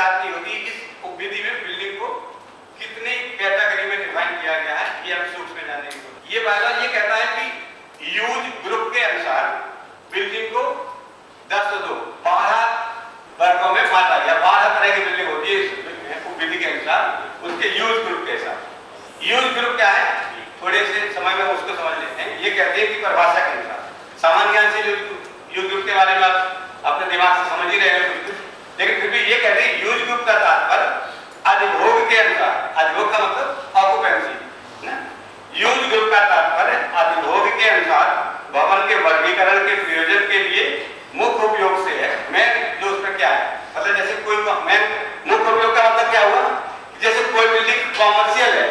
विचार की होती है इस उपविधि में बिल्डिंग को कितनी कैटेगरी में डिफाइन किया गया है, ये हम सूक्ष्म जानने की कोशिश। ये बायलॉ ये कहता है कि यूज ग्रुप के अनुसार बिल्डिंग को 12 वर्गों में बांटा गया। 12 तरह की बिल्डिंग होती है उपविधि के अनुसार, उसके यूज ग्रुप के साथ। यूज ग्रुप क्या है, थोड़े से समय में उसको समझ लेते हैं। ये कहते हैं कि परिभाषा के अनुसार, सामान्य ज्ञान से यूज ग्रुप के बारे में आप अपने दिमाग से समझ ही रहे हैं कुछ, लेकिन फिर भी ये कहते हैं यूज ग्रुप का तात्पर्य अधिभोग के अनुसार। अधिभोग का मतलब ऑक्युपेंसी ना। यूज ग्रुप का तात्पर्य अधिभोग के अनुसार भवन के वर्गीकरण के प्रयोजन के लिए मुख्य उपयोग से है। मैं जो उसमें क्या है, मतलब जैसे कोई मुख्य उपयोग का मतलब क्या हुआ, जैसे कोई बिल्डिंग कॉमर्शियल है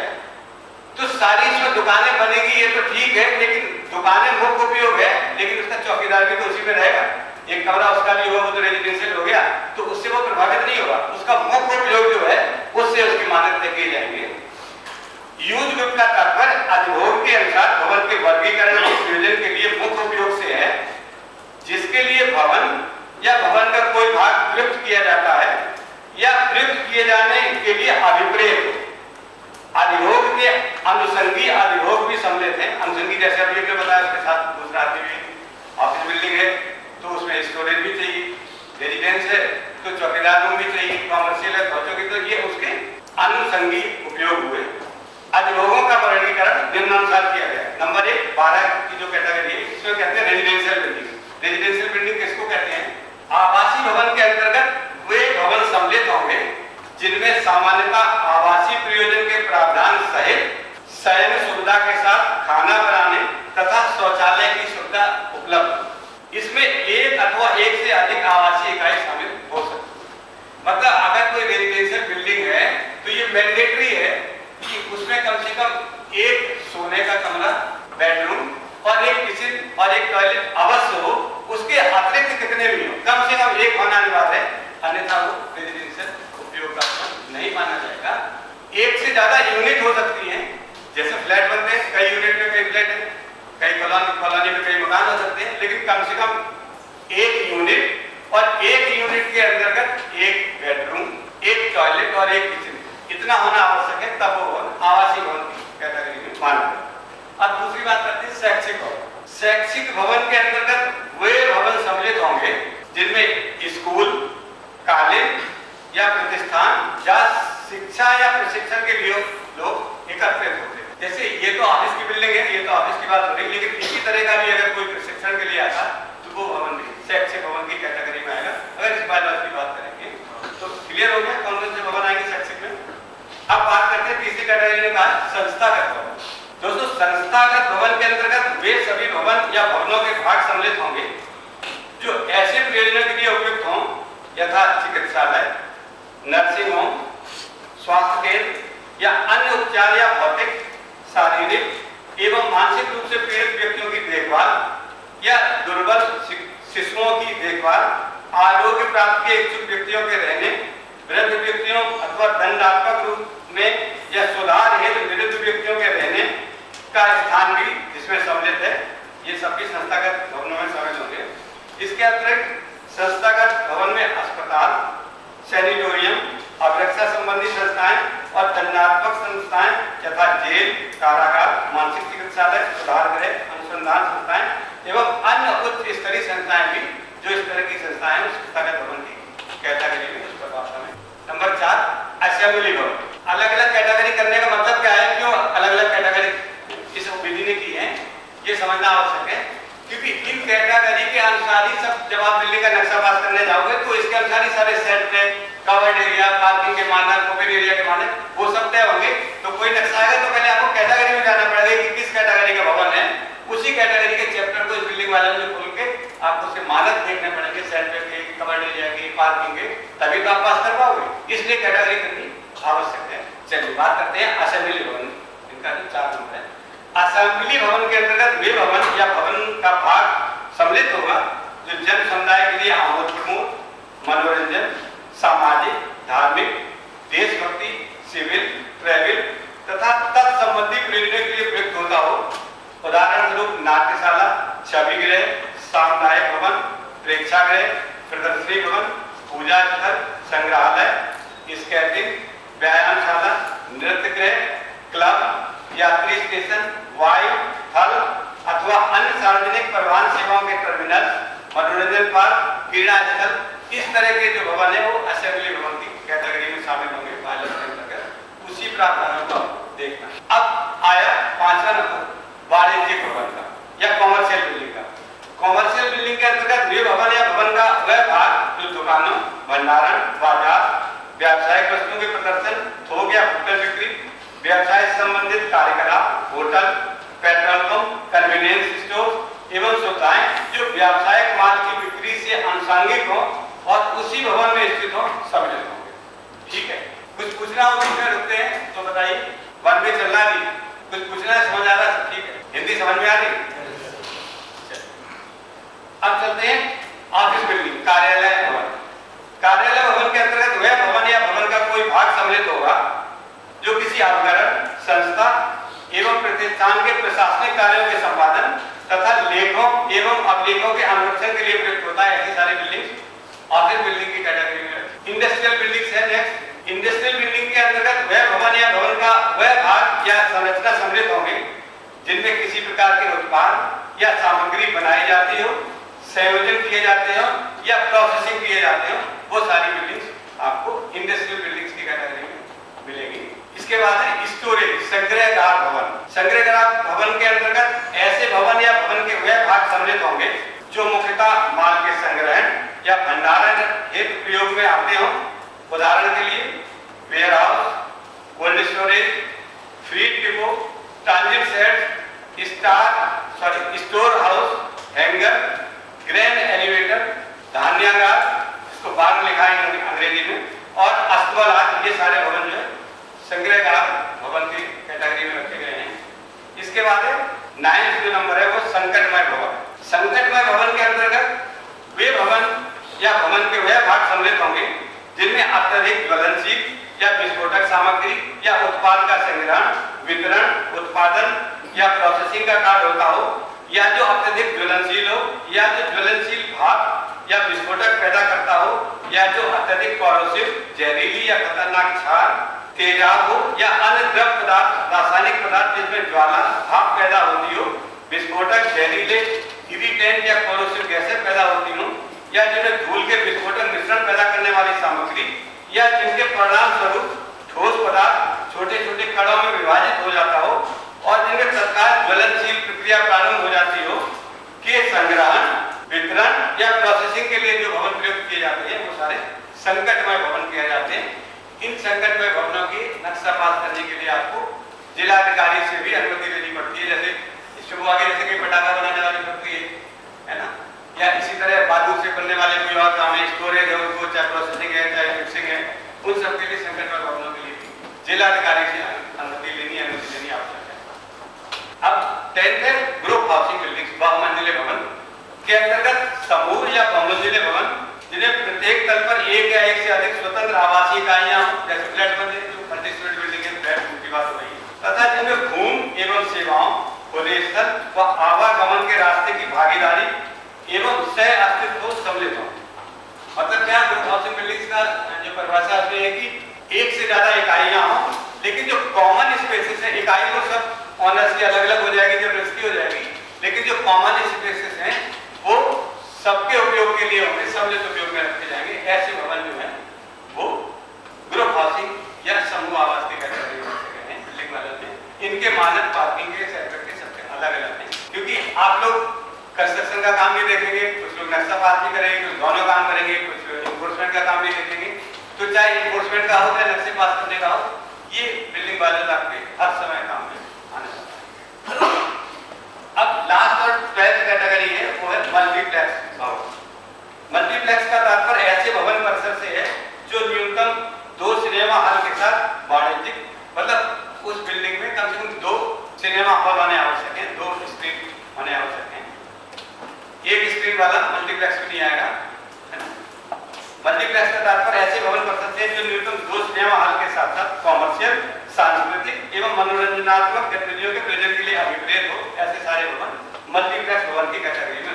तो सारी इसमें दुकानें बनेगी, ये तो ठीक है, लेकिन दुकानें मुख्य उपयोग है, लेकिन उसका चौकीदार भी तो उसी में रहेगा। एक कमरा उसका भी होगा, वो तो रेजिडेंशियल हो गया, तो उससे वो प्रभावित नहीं होगा। उसका मुख्य उपयोग जो है उससे उसकी मान्यता किए जाएंगे। यूज ग्रुप का तात्पर्य अधिभोग के अनुसार भवन के वर्गीकरण के प्रयोजन के लिए मुख्य उपयोग से है, जिसके लिए भवन या भवन का कोई भाग प्रयुक्त किया जाता है या प्रयुक्त किए जाने के लिए अभिप्रेत। अधिभोग के अनुसंगी अधिभोग भी सम्मिलित हैं। अनुसंगी जैसे अभी आपने बताया, उसके साथ दूसरा आदमी भी, ऑफिस बिल्डिंग है तो उसमें स्टोरेज भी चाहिए, रेजिडेंस है तो चौकीदार रूम भी चाहिए, कॉमर्शियल है तो ये उसके अनुसंगी उपयोग हुए। अधिभोगों का वर्गीकरण निम्नानुसार किया गया। नंबर 1, 12 की जो कैटेगरी है इसमें कहते हैं रेजिडेंशियल बिल्डिंग। रेजिडेंशियल बिल्डिंग किसको कहते हैं, आवासीय भवन के अंतर्गत वे भवन सम्मिलित होंगे जिनमें सामान्यतः आवासीय प्रयोजन के प्रावधान सहित शयन सुविधा के साथ खाना बनाने तथा शौचालय की सुविधा उपलब्ध। इसमें एक अथवा एक से अधिक आवासीय इकाई शामिल हो सकती है। मतलब अगर कोई रेजिडेंशियल बिल्डिंग है तो ये मैंडेटरी है कि उसमें कम से कम एक सोने का कमरा, बेडरूम और एक किचन और एक टॉयलेट अवश्य हो। उसके अतिरिक्त कितने भी हो, कम से कम एक होना अनिवार्य है, अन्यथा वो रेजिडेंशियल उपयोग का नहीं माना जाएगा। एक से ज्यादा यूनिट हो सकती हैं, जैसे फ्लैट बनते हैं, कई यूनिट में कई फ्लैट है, कई कॉलोनी में कई मकान हो सकते हैं, लेकिन कम से कम एक यूनिट और एक यूनिट के अंतर्गत एक बेडरूम, एक टॉयलेट और एक किचन, इतना होना आवश्यक है, तब वो आवासीय भवन की कैटेगरी में माना जाएगा। अब दूसरी बात करते हैं शैक्षिक भवन। शैक्षिक भवन के अंतर्गत वे भवन सम्मिलित होंगे जिनमें स्कूल, कॉलेज या प्रतिष्ठान या शिक्षा या प्रशिक्षण के लिए लोग एकत्रित होते हैं। जैसे ये तो ऑफिस की बिल्डिंग है, ये तो ऑफिस की बात हो रही है, लेकिन इसी तरह का भी अगर कोई प्रशिक्षण के लिए आता तो वो भवन भी शैक्षिक भवन की कैटेगरी में आएगा। अगर इस बात की बात करेंगे तो क्लियर हो गया कौन कौन से भवन आएंगे शैक्षिक में। अब बात करते हैं तीसरी कैटेगरी में कहा संस्थागत भवन। दोस्तों, संस्थागत भवन के अंतर्गत वे सभी भवन या भवनों के भाग सम्मिलित होंगे जो ऐसे प्रयोजनों के लिए उपयुक्त हों, यथा चिकित्सालय, नर्सिंग होम, स्वास्थ्य केंद्र या अन्य उपचार या भौतिक, शारीरिक एवं मानसिक रूप से पीड़ित व्यक्तियों की देखभाल या दुर्बल शिशुओं की देखभाल, आरोग्य प्राप्ति के इच्छुक व्यक्तियों के रहने, वृद्ध व्यक्तियों अथवा दंडात्मक रूप में या सुधार हेतु वृद्ध व्यक्तियों के रहने का स्थान भी जिसमें सम्मिलित है। ये सभी संस्थागत भवनों में शामिल होंगे। इसके अतिरिक्त संस्थागत भवन में अस्पताल, सैनिटोरियम, अभिरक्षा संबंधी संस्थाएं और दंडात्मक संस्थाएं यथा जेल, कारागार, मानसिक चिकित्सालय, सुधार गृह, अनुसंधान संस्थाएं एवं अन्य उच्च स्तरीय संस्थाएं भी जो इस तरह की संस्थाएं उस संस्थागत भवन की कैटेगरी में उस प्रभाव में। नंबर 4, असेंबली भवन। अलग अलग कैटेगरी करने का मतलब क्या है, क्यों अलग अलग कैटेगरी इस विधि ने की है, ये समझना आवश्यक है, क्योंकि इन कैटेगरी के अनुसार ही सब, जब आप दिल्ली का नक्शा पास करने जाओगे तो इसके अनुसार ही सारे सेट है, कवर्ड एरिया, पार्किंग के मानक, ओपन एरिया के मानक, वो सब तय होंगे। तो कोई नक्शा आएगा तो पहले आपको कैटेगरी में जाना पड़ेगा कि किस कैटेगरी का भवन है, उसी कैटेगरी के चैप्टर को इस बिल्डिंग वाले में खोल के आपको उसके मानक देखने पड़ेंगे, सेट के, कवर्ड एरिया के, पार्किंग के, तभी तो आप पास कर पाओगे। इसलिए कैटेगरी करनी आवश्यक है। चलिए बात करते हैं असेंबली भवन। इनका जो 4 नंबर है। असेंबली भवन के अंतर्गत वे भवन या भवन का भाग सम्मिलित होगा जो जन समुदाय के लिए आमोद प्रमोद, मनोरंजन, सामाजिक, धार्मिक, देशभक्ति, सिविल, ट्रैवल तथा तत्संबंधी प्रयोजनों के लिए प्रयुक्त होता हो। उदाहरण स्वरूप नाट्यशाला, छवि गृह, सामुदायिक भवन, प्रेक्षागृह, प्रदर्शनी भवन, पूजा स्थल, संग्रहालय, स्केटिंग, व्यायामशाला, नृत्य गृह, क्लब, यात्री स्टेशन, वायु, थल अथवा अन्य सार्वजनिक परिवहन सेवाओं के टर्मिनल, मनोरंजन पार्क, क्रीड़ा स्थल, इस तरह के जो भवन है वो असेंबली भवन की कैटेगरी में शामिल होंगे पायलट के अंतर्गत। उसी प्रावधानों को देखना। अब आया 5वां नंबर वाणिज्यिक भवन का या कॉमर्शियल बिल्डिंग का। कॉमर्शियल बिल्डिंग के अंतर्गत वे भवन या भवन का वह भाग जो दुकानों, भंडारण, बाजार, व्यावसायिक वस्तुओं के प्रदर्शन, थोक या फुटकर बिक्री, व्यवसाय से संबंधित कार्यकलाप, hotel, petrol pump, convenience store एवं सुविधाएं जो व्यावसायिक माल की बिक्री से आनुषंगिक हो और उसी भवन में स्थित हो सम्मिलित होंगे। ठीक है, कुछ पूछना हो इसमें रुकते हैं तो बताइए। वन में चलना भी कुछ पूछना है, समझ आ रहा है? ठीक है, हिंदी समझ में आ रही? अब चलते हैं ऑफिस बिल्डिंग, कार्यालय भवन। कार्यालय भवन के अंतर्गत वह भवन या भवन का कोई भाग सम्मिलित होगा जो किसी अभिकरण, संस्था एवं प्रतिष्ठान के प्रशासनिक कार्यों के संपादन तथा लेखों एवं अभिलेखों के अनुरक्षण के लिए प्रयुक्त होता है। ऐसी सारी बिल्डिंग ऑफिस बिल्डिंग की कैटेगरी में। इंडस्ट्रियल बिल्डिंग्स है नेक्स्ट। इंडस्ट्रियल बिल्डिंग के अंतर्गत वह भवन या भवन का वह भाग या संरचना सम्मिलित होंगे जिनमें किसी प्रकार के उत्पाद या सामग्री बनाई जाती हो, संयोजन किए जाते हो या प्रोसेसिंग किए जाते हो, वो सारी बिल्डिंग्स आपको इंडस्ट्रियल बिल्डिंग्स की कैटेगरी में मिलेगी। इसके बाद है स्टोरेज, संग्रहगार भवन। संग्रहगार भवन के अंतर्गत ऐसे भवन या भवन के वह भाग सम्मिलित होंगे जो मुख्यतः माल के संग्रहण या भंडारण हेतु प्रयोग में आते हो। उदाहरण के लिए warehouse, cold storage, freight depot, transit shed, storehouse, hangar, grain elevator, धान्यागार, इसको बाद में लिखा है अंग्रेजी में, और अस्तबल, ये सारे भवन जो है संग्रहगार भवन की कैटेगरी में रखे गए हैं। इसके बाद है 9वां जो नंबर है वो संकटमय भवन। संकटमय भवन के अंतर्गत वे भवन या भवन के वह भाग सम्मिलित होंगे जिनमें अत्यधिक ज्वलनशील या विस्फोटक सामग्री या उत्पाद का संग्रहण, वितरण, उत्पादन या प्रोसेसिंग का कार्य होता हो, या जो अत्यधिक ज्वलनशील हो, या जो ज्वलनशील भाप या विस्फोटक पैदा करता हो, या जो अत्यधिक कॉरोसिव, जहरीली या खतरनाक क्षार, तेजाब हो या अन्य द्रव पदार्थ, रासायनिक पदार्थ जिसमें ज्वाला भाप पैदा होती हो, विस्फोटक, जहरीले, इरिटेंट या कॉरोसिव गैसें पैदा होती हो, या जिनमें धूल के विस्फोटक मिश्रण पैदा करने वाली सामग्री, या जिनके परिणाम स्वरूप ठोस पदार्थ छोटे छोटे कणों में विभाजित हो जाता हो और जिनके तत्काल ज्वलनशील प्रक्रिया प्रारंभ हो जाती हो के संग्रहण, वितरण या प्रोसेसिंग के लिए जो भवन प्रयुक्त किए जाते हैं वो सारे संकटमय भवन किए जाते हैं। इन संकटमय भवनों की नक्शा पास करने के लिए आपको जिलाधिकारी से भी अनुमति लेनी पड़ती है। जैसे इसको आगे जैसे कि पटाखा बनाने वाली फैक्ट्री है ना, या इसी तरह बारूद से बनने वाले कोई और काम है, स्टोरेज है, उनको चाहे प्रोसेसिंग है चाहे मिक्सिंग है, उन सब के लिए संकटमय भवनों के लिए जिलाधिकारी से अनुमति लेनी आवश्यक है। अब 10th है ग्रुप हाउसिंग बिल्डिंग्स, बहुमंजिले भवन के अंतर्गत समूह या बहुमंजिले भवन जिन्हें प्रत्येक तल पर एक या एक से अधिक स्वतंत्र आवासीय इकाइयां जैसे फ्लैट बने जो मल्टी स्टोरेज बिल्डिंग है, फ्लैट की बात हो रही है, तथा जिनमें भूमि एवं सेवाओं, खुले स्थल व आवागमन के रास्ते की भागीदारी एवं सह अस्तित्व सम्मिलित हो। मतलब क्या ग्रुप हाउसिंग बिल्डिंग्स का जो परिभाषा है कि एक से ज्यादा इकाइयां हो, लेकिन जो कॉमन स्पेसेस है, इकाई को सब ऑनर्स की अलग अलग हो जाएगी, जब रजिस्ट्री हो जाएगी, लेकिन जो कॉमन स्पेसेस हैं वो सबके उपयोग के लिए होंगे, सम्मिलित उपयोग में रखे जाएंगे। ऐसे भवन जो है वो ग्रुप हाउसिंग या समूह आवास की कैटेगरी में रखे गए हैं बिल्डिंग वालों में। इनके मानक पार्किंग के सर्टिफिकेट सबसे अलग अलग हैं, क्योंकि आप लोग कंस्ट्रक्शन का काम भी देखेंगे, कुछ लोग नक्शा पास भी करेंगे, कुछ दोनों काम करेंगे, कुछ इन्फोर्समेंट का काम भी देखेंगे। तो चाहे इन्फोर्समेंट का हो चाहे नक्शे पास करने का हो, ये बिल्डिंग वाले आपके हर समय काम में आने वाला है। अब लास्ट और 12th कैटेगरी है वो है मल्टीप्लेक्स भवन। मल्टीप्लेक्स का तात्पर्य ऐसे भवन परिसर से है जो न्यूनतम 2 सिनेमा हॉल के साथ वाणिज्यिक, मतलब उस बिल्डिंग में कम से कम 2 सिनेमा हॉल होने आवश्यक है, 2 स्क्रीन होने आवश्यक है। एक स्क्रीन वाला मल्टीप्लेक्स भी नहीं आएगा, है ना। मल्टीप्लेक्स का तात्पर्य ऐसे भवन परिसर से जो न्यूनतम 2 सिनेमा हॉल के साथ साथ कॉमर्शियल, सांस्कृतिक एवं मनोरंजनात्मक गतिविधियों के प्रयोजन के लिए अभिप्रेत हो। ऐसे सारे भवन मल्टीप्लेक्स भवन की कैटेगरी में